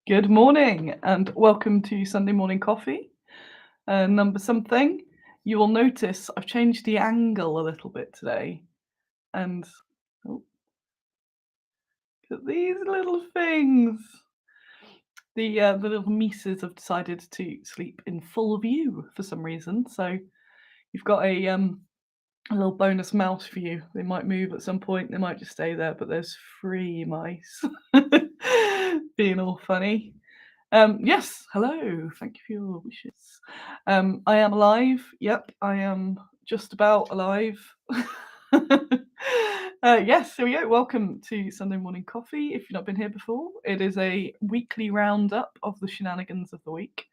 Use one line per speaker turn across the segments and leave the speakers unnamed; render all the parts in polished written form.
Good morning and welcome to Sunday Morning Coffee, number something. You will notice I've changed the angle a little bit today, and oh, look at these little things. The little mices have decided to sleep in full view for some reason, so you've got a little bonus mouse for you. They might move at some point, they might just stay there, but there's 3 mice being all funny. Yes, hello. Thank you for your wishes. I am alive. Yep, I am just about alive. Yes, here we go. Welcome to Sunday Morning Coffee. If you've not been here before, it is a weekly roundup of the shenanigans of the week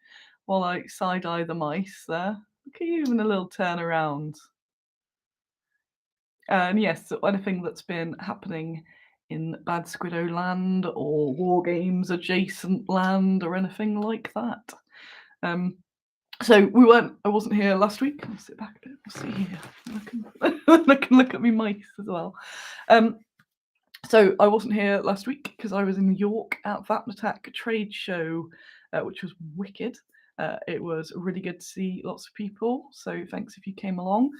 while I side eye the mice there. Look at you having a little turn around. And yes, so anything that's been happening in Bad Squiddo land or wargames adjacent land or anything like that. So I wasn't here last week. I'll sit back a bit. We'll see here. I can look at me mice as well. So I wasn't here last week because I was in New York at Vapnartak trade show, which was wicked. It was really good to see lots of people. So thanks if you came along.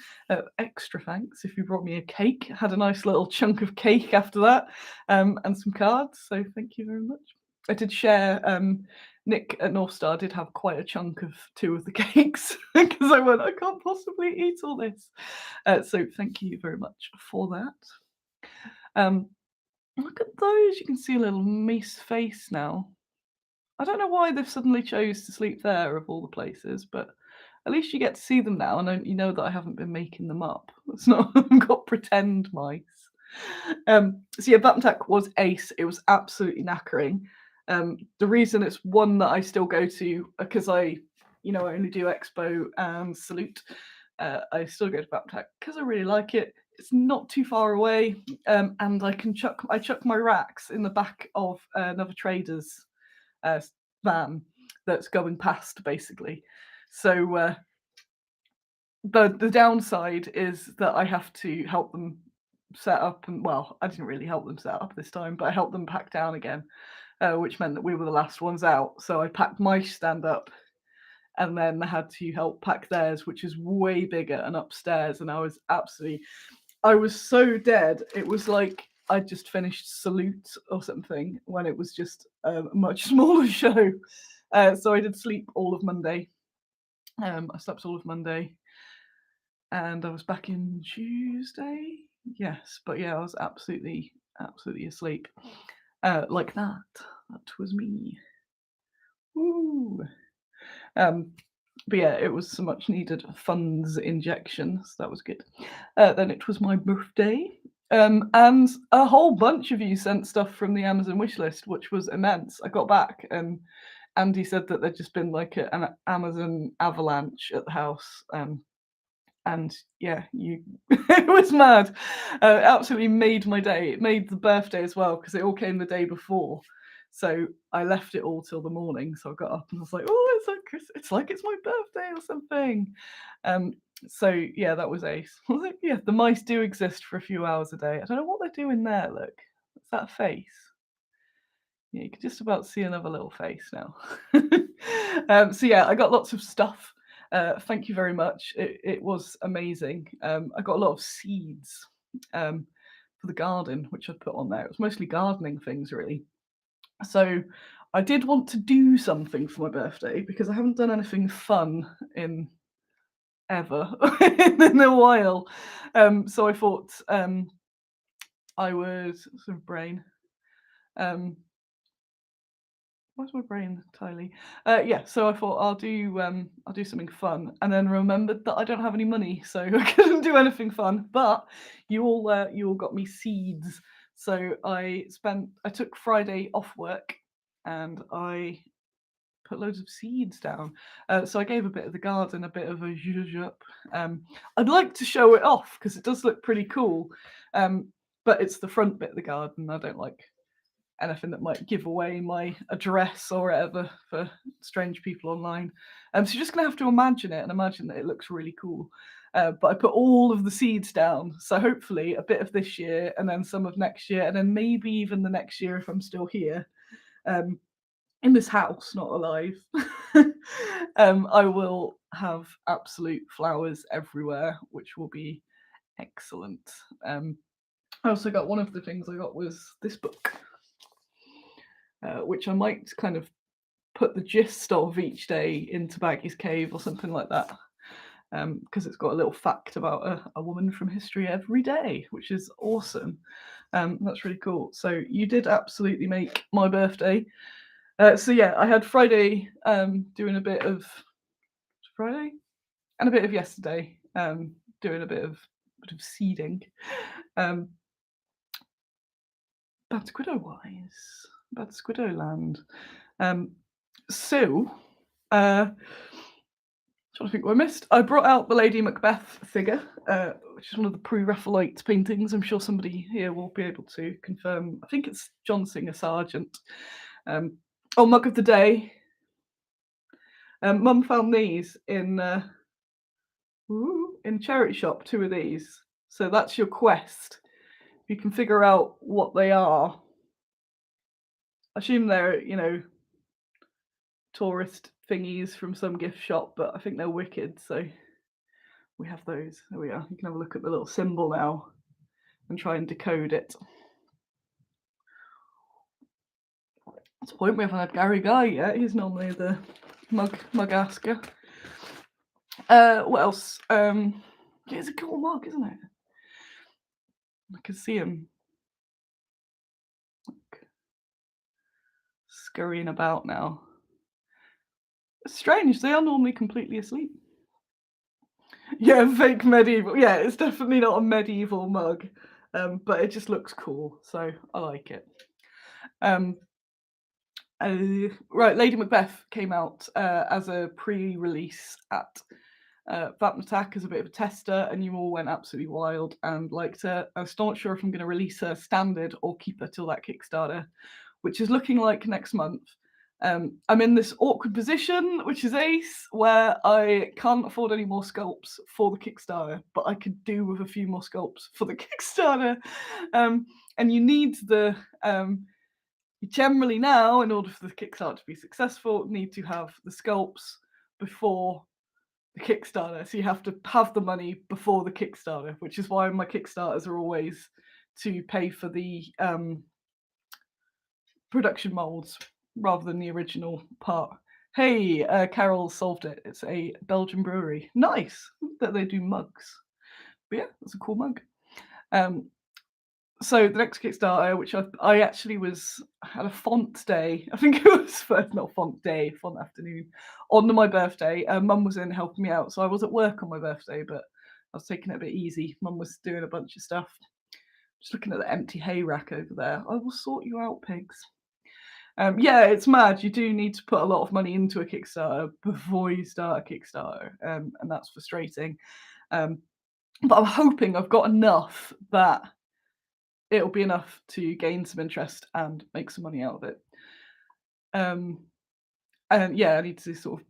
Extra thanks if you brought me a cake. I had a nice little chunk of cake after that, and some cards. So thank you very much. I did share. Nick at North Star did have quite a chunk of 2 of the cakes because I went, I can't possibly eat all this. So thank you very much for that. Look at those. You can see a little mice face now. I don't know why they've suddenly chose to sleep there of all the places, but at least you get to see them now, and you know that I haven't been making them up. It's not I've got pretend mice. So yeah, Vapnartak was ace. It was absolutely knackering. The reason it's one that I still go to because I only do Expo and Salute. I still go to Vapnartak because I really like it. It's not too far away, and I chuck my racks in the back of another trader's van that's going past, basically. So the downside is that I have to help them set up, and well, I didn't really help them set up this time, but I helped them pack down again, which meant that we were the last ones out. So I packed my stand up and then I had to help pack theirs, which is way bigger and upstairs. And I was so dead. It was like I just finished Salute or something when it was just a much smaller show. So I did sleep all of Monday. I slept all of Monday, and I was back in Tuesday. Yes, but yeah, I was absolutely asleep. Like that. That was me. Woo. But yeah, it was some much needed funds injection, so that was good. Then it was my birthday, and a whole bunch of you sent stuff from the Amazon wish list, which was immense. I got back and Andy said that there'd just been like an Amazon avalanche at the house. And yeah, it was mad. Absolutely made my day. It made the birthday as well because it all came the day before. So I left it all till the morning. So I got up and I was like, "Oh, it's like it's my birthday or something." So yeah, that was ace. Yeah, the mice do exist for a few hours a day. I don't know what they're doing there. Look, is that a face? Yeah, you can just about see another little face now. So yeah, I got lots of stuff. Thank you very much. It was amazing. I got a lot of seeds for the garden, which I put on there. It was mostly gardening things, really. So I did want to do something for my birthday because I haven't done anything fun in ever in a while. So I thought I would sort of brain. Why's my brain tiny? Yeah, so I thought I'll do something fun, and then remembered that I don't have any money, so I couldn't do anything fun. But you all got me seeds, so I took Friday off work, and I put loads of seeds down. So I gave a bit of the garden a bit of a zhuzh up. I'd like to show it off because it does look pretty cool, but it's the front bit of the garden I don't like anything that might give away my address or whatever for strange people online. So you're just gonna have to imagine it and imagine that it looks really cool. But I put all of the seeds down, so hopefully a bit of this year and then some of next year and then maybe even the next year if I'm still here. in this house, not alive, I will have absolute flowers everywhere, which will be excellent. I also got one of the things I got was this book, which I might kind of put the gist of each day into Baggy's Cave or something like that, because it's got a little fact about a woman from history every day, which is awesome. That's really cool. So you did absolutely make my birthday. So yeah, I had Friday doing a bit of Friday and a bit of yesterday doing a bit of seeding. Bad Squiddo wise, Bad Squiddo land. So, trying to think what I missed. I brought out the Lady Macbeth figure, which is one of the pre-Raphaelite paintings. I'm sure somebody here will be able to confirm. I think it's John Singer Sargent. Mug of the day. Mum found these in charity shop. 2 of these. So that's your quest. If you can figure out what they are, I assume they're tourist thingies from some gift shop, but I think they're wicked. So we have those. There we are. You can have a look at the little symbol now and try and decode it. At this point, we haven't had Gary Guy yet. He's normally the mug asker. What else? Yeah, it's a cool mug, isn't it? I can see him scurrying about now. It's strange. They are normally completely asleep. Yeah, fake medieval. Yeah, it's definitely not a medieval mug, but it just looks cool, so I like it. Right, Lady Macbeth came out as a pre-release at Vapnartak as a bit of a tester, and you all went absolutely wild and liked her. I'm still not sure if I'm going to release her standard or keep her till that Kickstarter, which is looking like next month. I'm in this awkward position, which is ace, where I can't afford any more sculpts for the Kickstarter, but I could do with a few more sculpts for the Kickstarter. And you need the you generally now, in order for the Kickstarter to be successful, need to have the sculpts before the Kickstarter. So you have to have the money before the Kickstarter, which is why my Kickstarters are always to pay for the production molds rather than the original part. Hey, Carol solved it. It's a Belgian brewery. Nice that they do mugs. But yeah, that's a cool mug. So the next Kickstarter, which I actually had a font day. I think it was first, not font day, font afternoon on my birthday. Mum was in helping me out, so I was at work on my birthday, but I was taking it a bit easy. Mum was doing a bunch of stuff. Just looking at the empty hay rack over there. I will sort you out, pigs. Yeah, it's mad. You do need to put a lot of money into a Kickstarter before you start a Kickstarter, and that's frustrating. But I'm hoping I've got enough that it'll be enough to gain some interest and make some money out of it. And yeah, I need to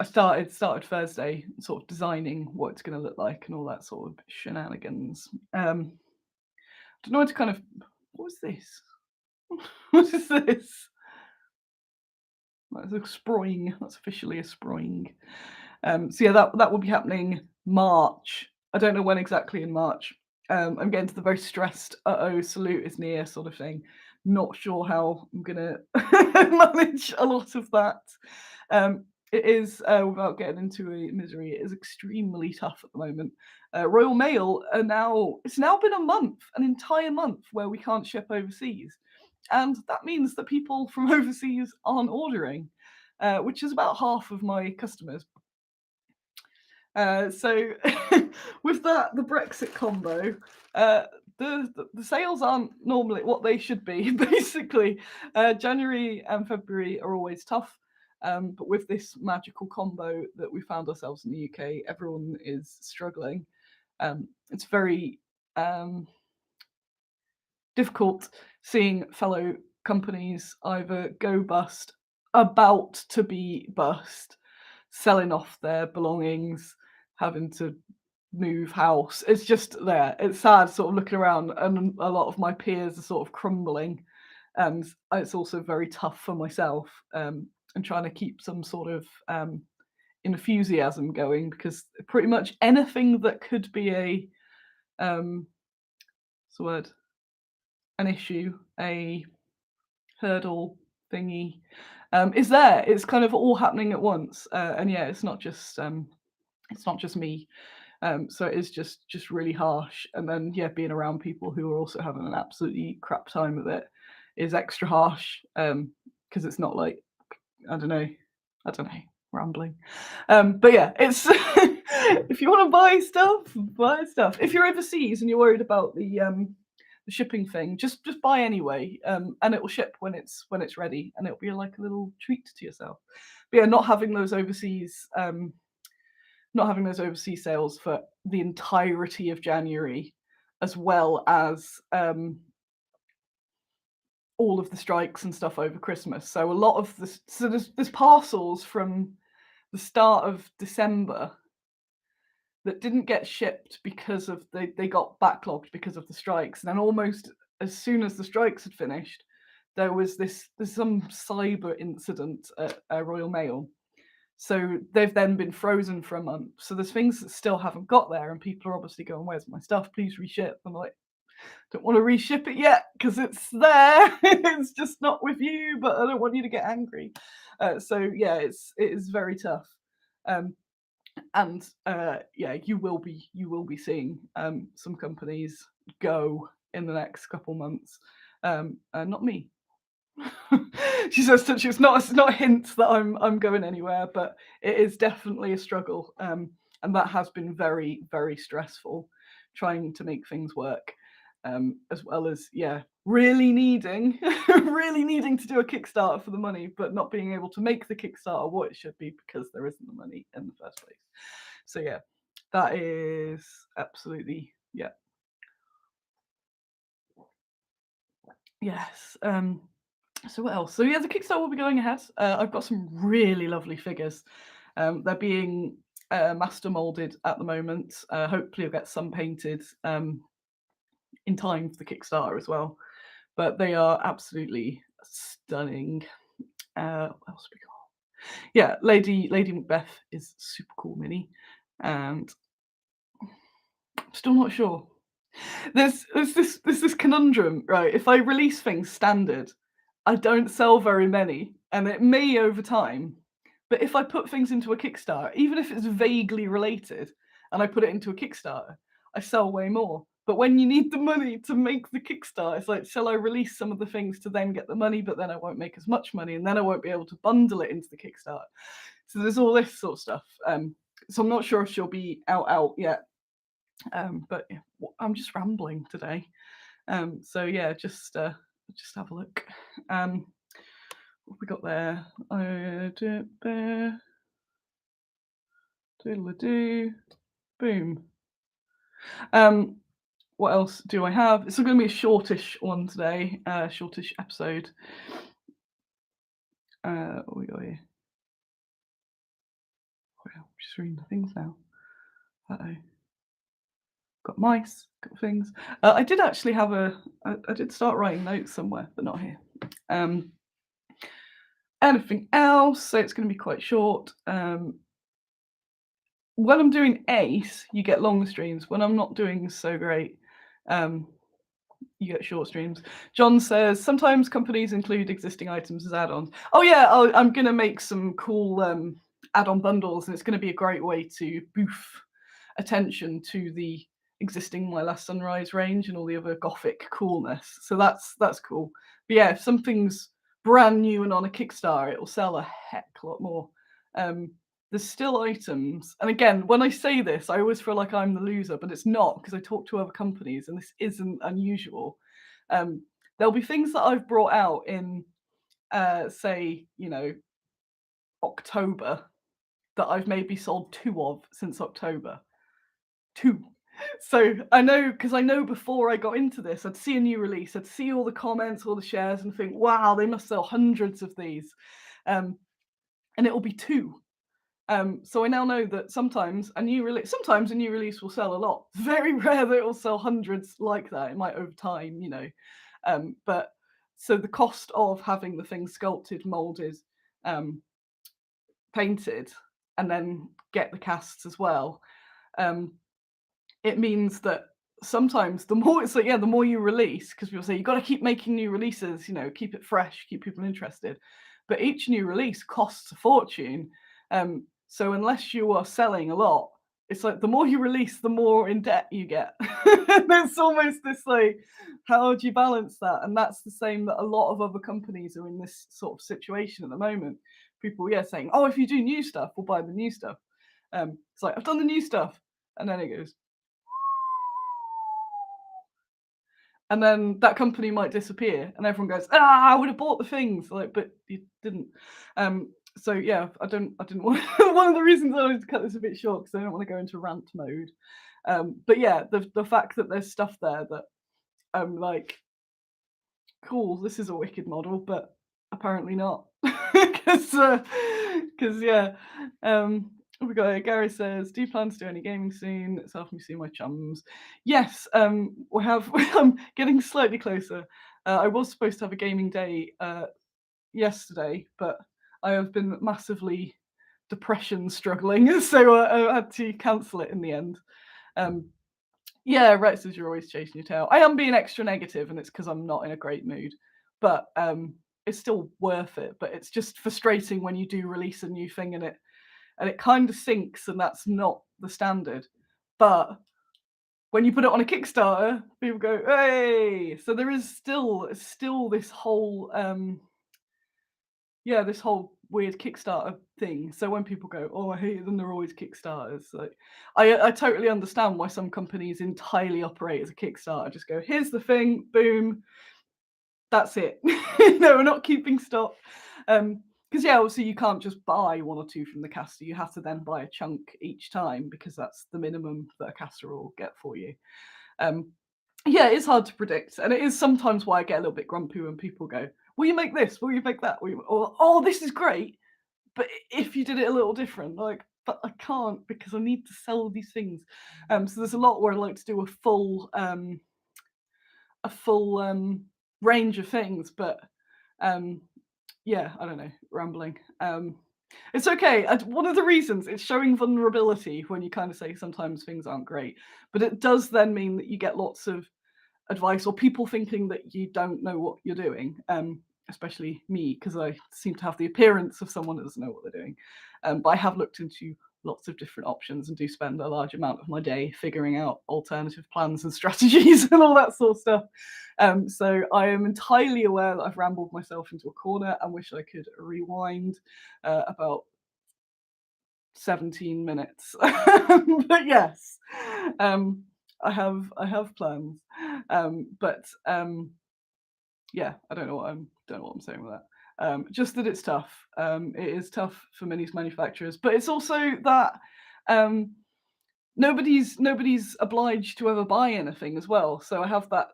I started Thursday sort of designing what it's going to look like and all that sort of shenanigans. I don't know how to kind of, what was this? What is this? That's a sproing. That's officially a sproing. So yeah, that will be happening March. I don't know when exactly in March. I'm getting to the very stressed, salute is near sort of thing. Not sure how I'm gonna manage a lot of that. It is, without getting into a misery, it is extremely tough at the moment. Royal Mail it's now been a month, an entire month where we can't ship overseas. And that means that people from overseas aren't ordering, which is about half of my customers. So with that, the Brexit combo, the sales aren't normally what they should be. Basically, January and February are always tough. But with this magical combo that we found ourselves in the UK, everyone is struggling. It's very difficult seeing fellow companies either go bust, about to be bust, selling off their belongings, having to move house. It's just there. It's sad sort of looking around, and a lot of my peers are sort of crumbling. and it's also very tough for myself, and trying to keep some sort of enthusiasm going, because pretty much anything that could be what's the word, an issue, a hurdle thingy, is there. It's kind of all happening at once, and yeah, it's not just me. So it is just really harsh. And then yeah, being around people who are also having an absolutely crap time with it is extra harsh. Because it's not like, I don't know, rambling. But yeah, it's if you want to buy stuff, buy stuff. If you're overseas and you're worried about the shipping thing, just buy anyway, and it will ship when it's ready, and it'll be like a little treat to yourself. But yeah, not having those overseas sales for the entirety of January, as well as all of the strikes and stuff over Christmas. So a lot of this, so there's parcels from the start of December that didn't get shipped because of they got backlogged because of the strikes. And then almost as soon as the strikes had finished, there's some cyber incident at Royal Mail. So they've then been frozen for a month. So there's things that still haven't got there, and people are obviously going, "Where's my stuff? Please reship." I'm like, don't want to reship it yet because it's there. It's just not with you, but I don't want you to get angry. So yeah, it is very tough. And yeah, you will be seeing some companies go in the next couple months. Not me. She says that it's not a hint that I'm going anywhere, but it is definitely a struggle, and that has been very, very stressful, trying to make things work, as well as really needing really needing to do a Kickstarter for the money, but not being able to make the Kickstarter what it should be because there isn't the money in the first place. So yeah, that is absolutely yes. So what else? So yeah, the Kickstarter will be going ahead. I've got some really lovely figures. They're being master molded at the moment. Hopefully, I'll get some painted in time for the Kickstarter as well. But they are absolutely stunning. What else we got? Yeah, Lady Macbeth is super cool mini, and I'm still not sure. There's this conundrum, right? If I release things standard, I don't sell very many, and it may over time. But if I put things into a Kickstarter, even if it's vaguely related, and I put it into a Kickstarter, I sell way more. But when you need the money to make the Kickstarter, it's like, shall I release some of the things to then get the money, but then I won't make as much money, and then I won't be able to bundle it into the Kickstarter. So there's all this sort of stuff. So I'm not sure if she'll be out yet. But yeah, I'm just rambling today. So yeah, just have a look. What we got there? Doodle-a-doo. Boom. What else do I have? It's going to be a shortish one today, shortish episode. What we got here? Well, I'm just reading the things now. Uh-oh. Got mice, got things. I did actually have I did start writing notes somewhere, but not here. Anything else? So it's going to be quite short. When I'm doing Ace, you get long streams. When I'm not doing so great, you get short streams. John says sometimes companies include existing items as add-ons. Oh yeah, I'm going to make some cool add-on bundles, and it's going to be a great way to boof attention to the existing My Last Sunrise range and all the other gothic coolness. So that's cool. But yeah, if something's brand new and on a Kickstarter, it will sell a heck lot more. There's still items, and again, when I say this, I always feel like I'm the loser, but it's not, because I talk to other companies, and this isn't unusual. There'll be things that I've brought out in, say, October, that I've maybe sold 2 of since October. 2. So I know before I got into this, I'd see a new release, I'd see all the comments, all the shares, and think, wow, they must sell hundreds of these. And it'll be 2. So I now know that sometimes a new release will sell a lot. It's very rare that it will sell hundreds like that. It might over time, but so the cost of having the thing sculpted, molded, painted, and then get the casts as well, um, it means that sometimes the more it's like, yeah, the more you release, because people say you've got to keep making new releases, keep it fresh, keep people interested. But each new release costs a fortune. So unless you are selling a lot, it's like the more you release, the more in debt you get. There's almost this like, how do you balance that? And that's the same that a lot of other companies are in this sort of situation at the moment. People, yeah, saying, oh, if you do new stuff, we'll buy the new stuff. It's like, I've done the new stuff. And then it goes, and then that company might disappear and everyone goes, I would have bought the things, like, but you didn't. So yeah, I didn't want one of the reasons I wanted to cut this a bit short, because I don't want to go into rant mode. But yeah, the fact that there's stuff there that I'm like, cool, this is a wicked model, but apparently not. Because yeah, we got Gary says, do you plan to do any gaming soon? It's helping me see my chums. Yes, we have. I'm getting slightly closer. I was supposed to have a gaming day yesterday, but I have been massively depression struggling, so I had to cancel it in the end. Yeah, Rex says you're always chasing your tail. I am being extra negative, and it's because I'm not in a great mood. But it's still worth it. But it's just frustrating when you do release a new thing and it kind of sinks, and that's not the standard. But when you put it on a Kickstarter, people go, hey! So there is still this whole this whole weird Kickstarter thing. So when people go, oh, I hate them, they're always Kickstarters. Like, I totally understand why some companies entirely operate as a Kickstarter. Just go, here's the thing, boom, that's it. No, we're not keeping stock. Because yeah, obviously you can't just buy one or two from the caster. You have to then buy a chunk each time, because that's the minimum that a caster will get for you. Yeah, it's hard to predict, and it is sometimes why I get a little bit grumpy when people go, will you make this? Will you make that? Or, oh, this is great, but if you did it a little different, like, but I can't, because I need to sell these things. So there's a lot where I like to do a full range of things, but yeah, I don't know, rambling. It's okay. One of the reasons, it's showing vulnerability when you kind of say sometimes things aren't great, but it does then mean that you get lots of advice or people thinking that you don't know what you're doing, especially me, because I seem to have the appearance of someone that doesn't know what they're doing. But I have looked into lots of different options and do spend a large amount of my day figuring out alternative plans and strategies and all that sort of stuff. So I am entirely aware that I've rambled myself into a corner and wish I could rewind about 17 minutes. But yes, I have plans. But yeah, I don't know what I'm saying with that. Just that it's tough. It is tough for minis manufacturers, but it's also that nobody's obliged to ever buy anything as well. So I have that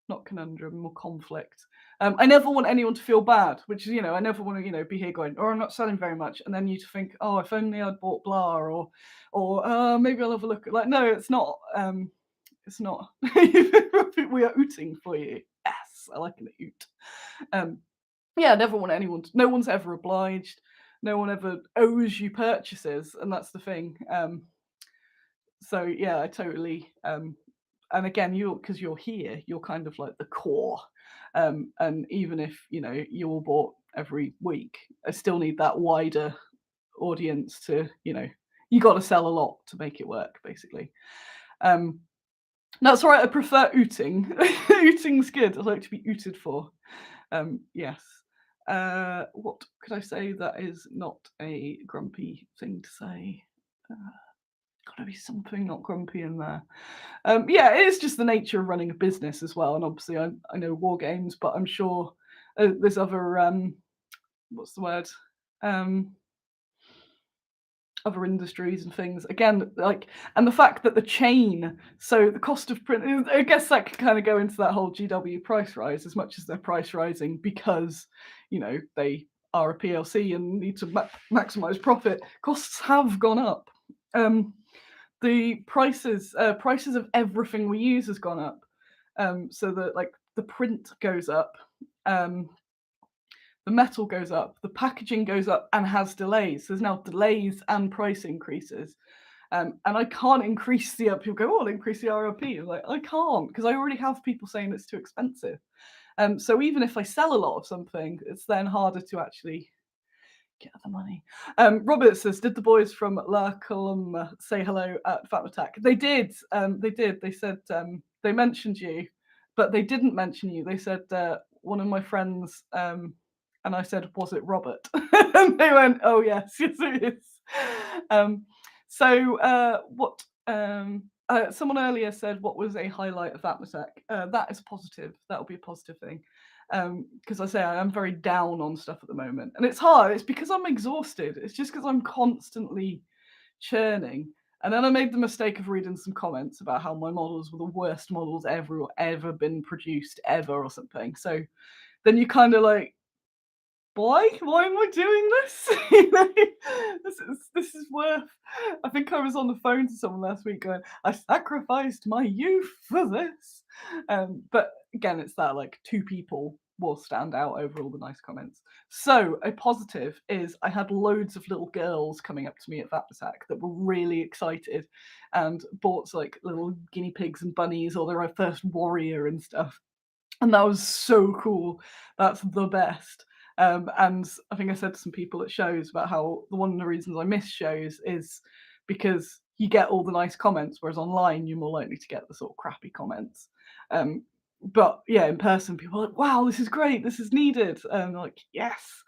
not conundrum, more conflict. I never want anyone to feel bad, which is, I never want to, be here going, oh, I'm not selling very much, and then you to think, oh, if only I'd bought blah, or maybe I'll have a look at, like, no, it's not. It's not. We are ooting for you. Yes, I like an oot. Yeah, I never want anyone to, no one's ever obliged. No one ever owes you purchases, and that's the thing. So yeah, I totally. And again, because you're here, you're kind of like the core. And even if you're all bought every week, I still need that wider audience to, you got to sell a lot to make it work, basically. That's right. I prefer ooting. Ooting's good. I like to be ooted for. Yes. What could I say that is not a grumpy thing to say? Gotta be something not grumpy in there. Yeah, it is just the nature of running a business as well. And obviously, I know war games, but I'm sure there's other what's the word? Other industries and things, again, like, and the fact that the chain, so the cost of print, I guess that could kind of go into that whole GW price rise, as much as they're price rising because they are a PLC and need to maximize profit. Costs have gone up. The prices of everything we use has gone up. So that, like, the print goes up, the metal goes up, the packaging goes up and has delays. There's now delays and price increases. And I can't increase the people go, oh, I'll increase the RRP. I'm like, I can't, because I already have people saying it's too expensive. So even if I sell a lot of something, it's then harder to actually get the money. Robert says, did the boys from La Columna say hello at Vapnartak? They did. They did. They said they mentioned you, but they didn't mention you. They said one of my friends, and I said, was it Robert? And they went, oh yes, yes it is. What? Someone earlier said, what was a highlight of Vapnartak? That is positive. That will be a positive thing. Because I say I am very down on stuff at the moment, and it's hard. It's because I'm exhausted. It's just because I'm constantly churning. And then I made the mistake of reading some comments about how my models were the worst models ever been produced ever or something. So then you kind of like, why am I doing this? You know, this is worth. I think I was on the phone to someone last week going, I sacrificed my youth for this. But again, it's that like two people will stand out over all the nice comments. So a positive is I had loads of little girls coming up to me at Vapnartak that were really excited and bought like little guinea pigs and bunnies or their first warrior and stuff. And that was so cool. That's the best. And I think I said to some people at shows about how one of the reasons I miss shows is because you get all the nice comments, whereas online you're more likely to get the sort of crappy comments. But yeah, in person, people are like, wow, this is great, this is needed. And like, yes.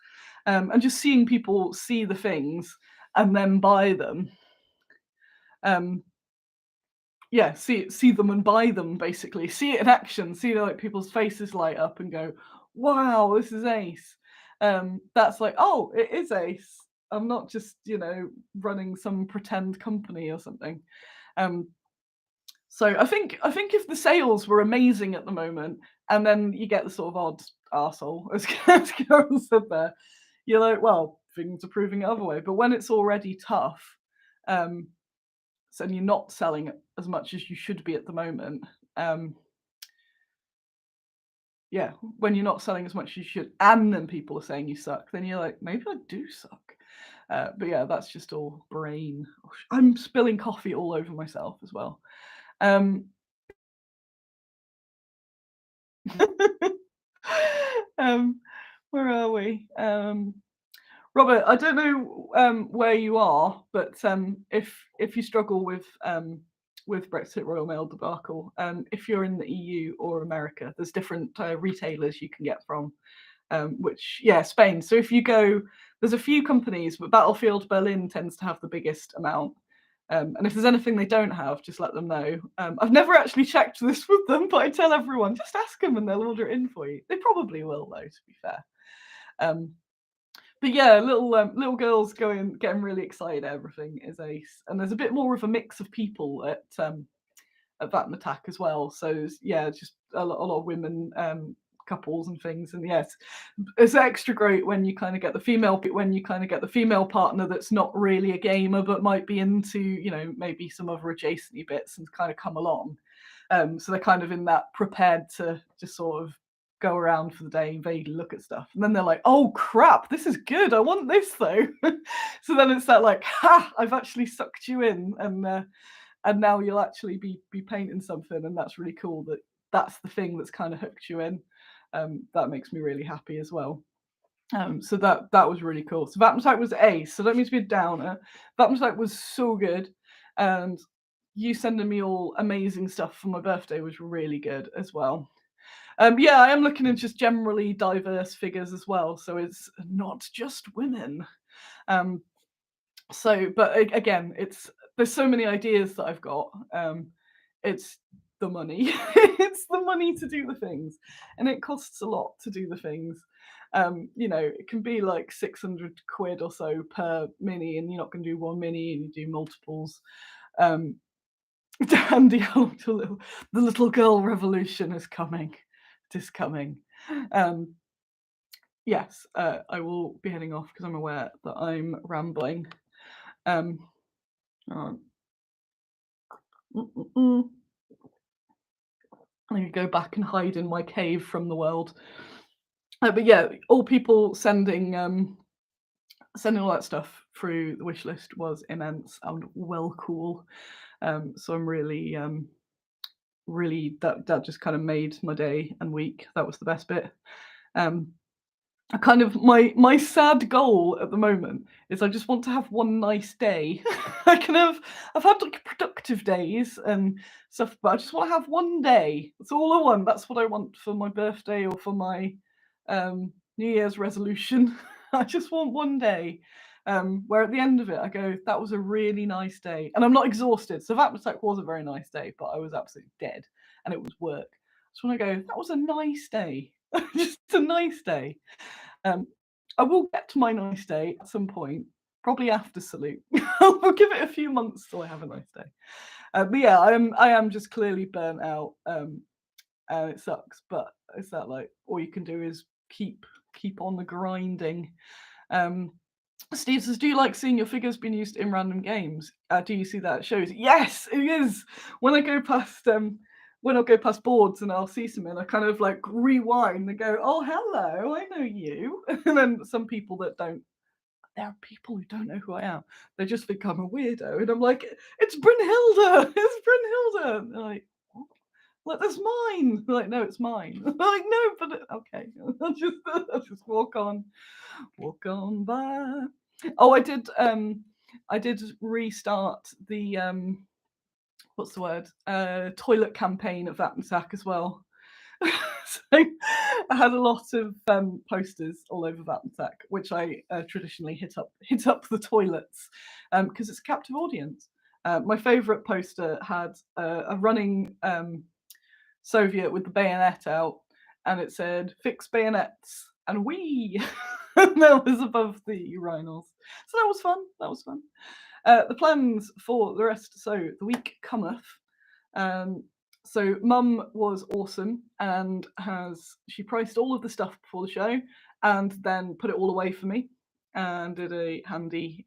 And just seeing people see the things and then buy them. Yeah, see them and buy them, basically. See it in action, see like people's faces light up and go, wow, this is ace. That's like, oh, it is ace. I'm not just, running some pretend company or something. So I think if the sales were amazing at the moment, and then you get the sort of odd arsehole, as Carol said there, you're like, well, things are proving it other way. But when it's already tough, and you're not selling as much as you should be at the moment, yeah, when you're not selling as much as you should, and then people are saying you suck, then you're like, maybe I do suck. But yeah, that's just all brain. I'm spilling coffee all over myself as well. Where are we? Robert, I don't know where you are, but if you struggle with Brexit Royal Mail debacle, if you're in the EU or America, there's different retailers you can get from. Which, yeah, Spain. So if you go, there's a few companies, but Battlefield Berlin tends to have the biggest amount. And if there's anything they don't have, just let them know. I've never actually checked this with them, but I tell everyone, just ask them and they'll order it in for you. They probably will, though, to be fair. But yeah, little girls getting really excited at everything is ace. And there's a bit more of a mix of people at Vapnartak as well. So yeah, just a lot of women couples and things. And yes, it's extra great when you kind of get the female partner that's not really a gamer but might be into maybe some other adjacent bits and kind of come along. So they're kind of in that prepared to just sort of go around for the day and vaguely look at stuff, and then they're like, oh crap, this is good, I want this though. So then it's that like, ha, I've actually sucked you in, and now you'll actually be painting something, and that's really cool. That's the thing that's kind of hooked you in. That makes me really happy as well. So that was really cool. So Vapnartak was ace. So don't mean to be a downer. Vapnartak was so good, and you sending me all amazing stuff for my birthday was really good as well. Yeah, I am looking at just generally diverse figures as well. So it's not just women. But again, there's so many ideas that I've got. It's the money. It's the money to do the things, and it costs a lot to do the things. It can be like 600 quid or so per mini, and you're not going to do one mini, and you do multiples. Dandy, the little girl revolution is coming. It is coming. Yes, I will be heading off because I'm aware that I'm rambling. Oh. I'm gonna go back and hide in my cave from the world. But yeah, all people sending all that stuff through the wish list was immense and well cool. So I'm really that just kind of made my day and week. That was the best bit. Um, I kind of my sad goal at the moment is I just want to have one nice day. I've had like productive days and stuff, but I just want to have one day. That's all I want. That's what I want for my birthday or for my New Year's resolution. I just want one day. Where at the end of it, I go, that was a really nice day. And I'm not exhausted. So Vapnartak was a very nice day, but I was absolutely dead and it was work. So when I go, that was a nice day. Just a nice day. I will get to my nice day at some point, probably after Salute. I'll give it a few months till I have a nice day. But yeah, I am just clearly burnt out, and it sucks. But it's that like all you can do is keep on the grinding. Steve says, "Do you like seeing your figures being used in random games? Do you see that at shows?" Yes, it is. When I go past boards and I'll see something, I kind of like rewind and go, "Oh, hello, I know you." And then some people that don't, there are people who don't know who I am. They just think I'm a weirdo, and I'm like, "It's Brynhilde, it's Brynhilde." And they're like, "What? Like, that's mine." They're like, "No, it's mine." I'm like, "No, but okay." I'll just walk on by. Oh, I did restart the what's the word? Toilet campaign of Vapnartak as well. So I had a lot of posters all over Vapnartak, which I traditionally hit up the toilets because it's a captive audience. My favourite poster had a running Soviet with the bayonet out, and it said "Fix bayonets," and we. And that was above the urinals, so that was fun. That was fun. The plans for the rest. So the week cometh. Um, so Mum was awesome and she priced all of the stuff before the show and then put it all away for me and did a handy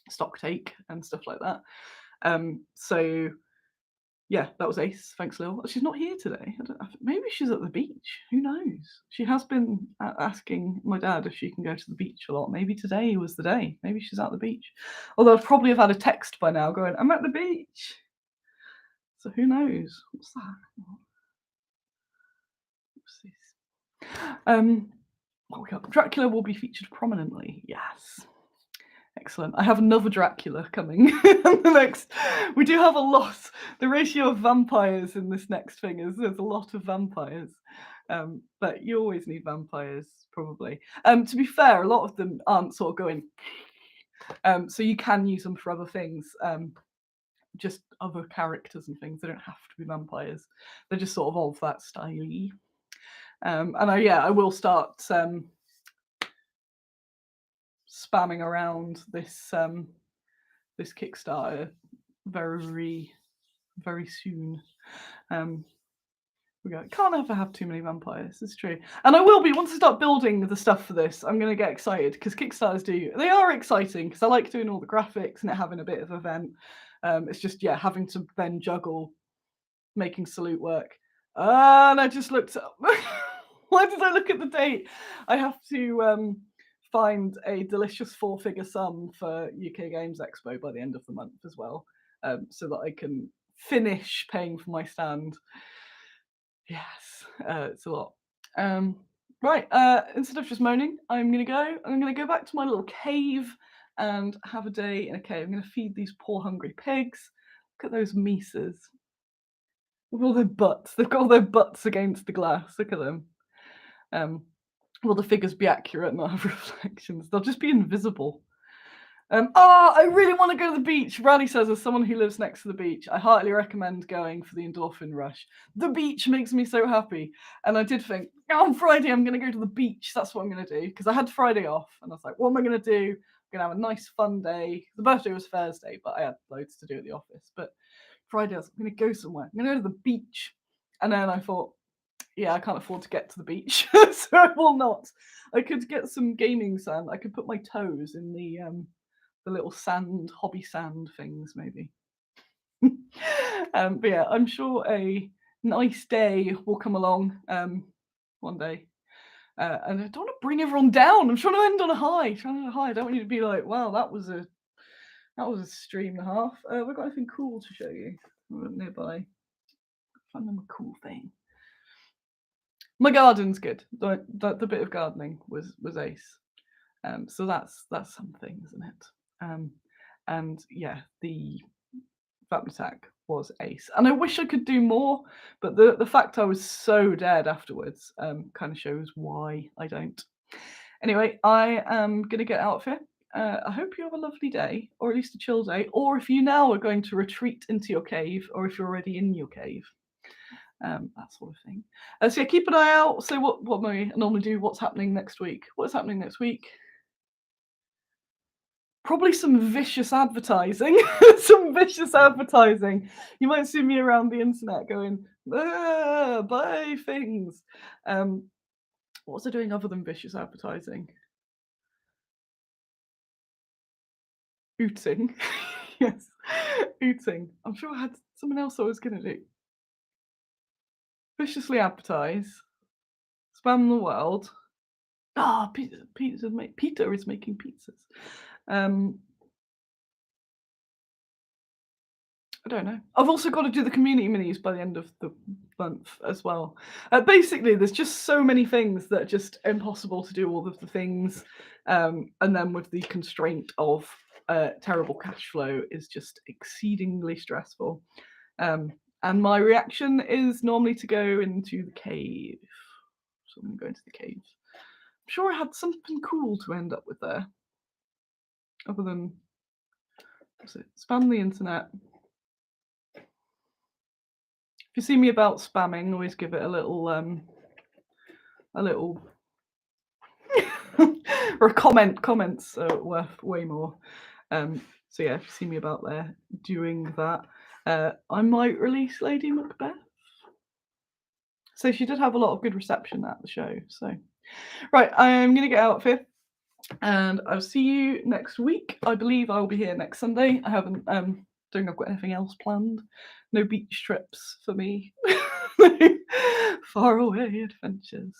stock take and stuff like that. So yeah, that was ace. Thanks, Lil. She's not here today. Maybe she's at the beach. Who knows? She has been asking my dad if she can go to the beach a lot. Maybe today was the day. Maybe she's at the beach. Although I'd probably have had a text by now going, "I'm at the beach." So who knows? What's that? What's this? What we got? Dracula will be featured prominently. Yes. Excellent. I have another Dracula coming. The next, we do have a lot. The ratio of vampires in this next thing is there's a lot of vampires, but you always need vampires probably. To be fair, a lot of them aren't sort of going. So you can use them for other things, just other characters and things. They don't have to be vampires. They're just sort of that style. And I will start spamming around this this Kickstarter very soon. We can't ever have too many vampires. It's true, and I will be once I start building the stuff for this. I'm going to get excited because Kickstarters they are exciting because I like doing all the graphics and it having a bit of event. It's just having to then juggle making Salute work. And I just looked up. Why did I look at the date? I have to find a delicious 4-figure sum for UK Games Expo by the end of the month as well, so that I can finish paying for my stand. Yes, it's a lot. Right, instead of just moaning, I'm gonna go back to my little cave and have a day in a cave. I'm gonna feed these poor hungry pigs. Look at those mises. With all their butts. They've got all their butts against the glass. Look at them. Will the figures be accurate, not have reflections? They'll just be invisible. I really want to go to the beach. Rally says, as someone who lives next to the beach, I heartily recommend going for the endorphin rush. The beach makes me so happy. And I did think, on Friday, I'm going to go to the beach. That's what I'm going to do. Because I had Friday off. And I was like, what am I going to do? I'm going to have a nice, fun day. The birthday was Thursday, but I had loads to do at the office. But Friday, I was going to go somewhere. I'm going to go to the beach. And then I thought, yeah, I can't afford to get to the beach. So I will not. I could get some gaming sand. I could put my toes in the little hobby sand things, maybe. But yeah, I'm sure a nice day will come along one day. And I don't want to bring everyone down. I'm trying to end on a high. I don't want you to be like, wow, that was a stream and a half. We've got anything cool to show you nearby. Find them a cool thing. My garden's good. The bit of gardening was ace. So that's something, isn't it? And yeah, the Vapnartak was ace. And I wish I could do more, but the fact I was so dead afterwards kind of shows why I don't. Anyway, I am going to get out of here. I hope you have a lovely day, or at least a chill day, or if you now are going to retreat into your cave, or if you're already in your cave. That sort of thing. So yeah, keep an eye out. So what I normally do, what's happening next week? What's happening next week? Probably some vicious advertising. Some vicious advertising. You might see me around the internet going, buy things. What was I doing other than vicious advertising? Ooting. Yes, ooting. I'm sure I had something else I was going to do. Viciously advertise. Spam the world. Peter is making pizzas. I don't know. I've also got to do the community minis by the end of the month as well. Basically, there's just so many things that are just impossible to do all of the things. And then with the constraint of terrible cash flow is just exceedingly stressful. And my reaction is normally to go into the cave. So I'm going to go into the cave. I'm sure I had something cool to end up with there. Other than, what's it? Spam the internet. If you see me about spamming, always give it a little or comments are worth way more. So yeah, if you see me about there doing that, I might release Lady Macbeth. So she did have a lot of good reception at the show. So right, I'm gonna get out of here, and I'll see you next week. I believe I will be here next Sunday. I haven't don't think I've got anything else planned. No beach trips for me. Far away adventures.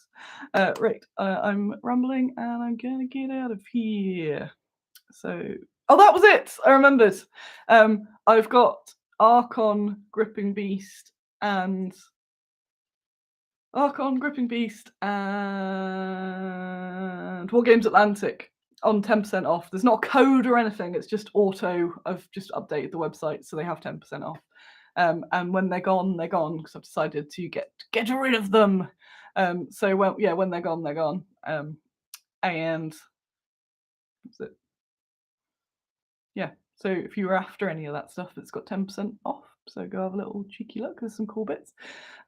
Right, I'm rambling and I'm gonna get out of here. So, oh, that was it. I remembered. I've got Archon, Gripping Beast, and Wargames Atlantic on 10% off. There's not a code or anything. It's just auto. I've just updated the website so they have 10% off. And when they're gone, they're gone because I've decided to get rid of them. So when they're gone, they're gone. And what's it? Yeah. So if you were after any of that stuff, it's got 10% off. So go have a little cheeky look. There's some cool bits.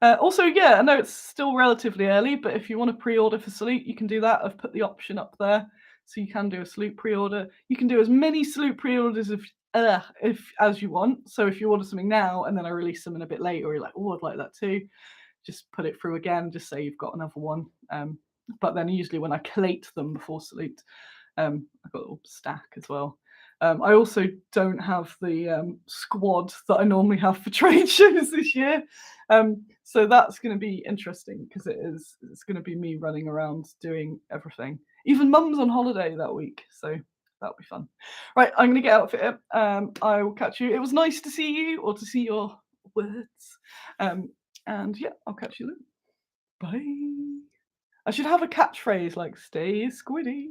Also, yeah, I know it's still relatively early, but if you want to pre-order for Salute, you can do that. I've put the option up there, so you can do a Salute pre-order. You can do as many Salute pre-orders as you want. So if you order something now and then I release something a bit later, you're like, oh, I'd like that too. Just put it through again. Just say you've got another one. But then usually when I collate them before Salute, I've got a little stack as well. I also don't have the squad that I normally have for trade shows this year. So that's going to be interesting because it's going to be me running around doing everything. Even Mum's on holiday that week, so that'll be fun. Right, I'm going to get out of here. I will catch you. It was nice to see you or to see your words. And yeah, I'll catch you then. Bye. I should have a catchphrase like "Stay Squiddy."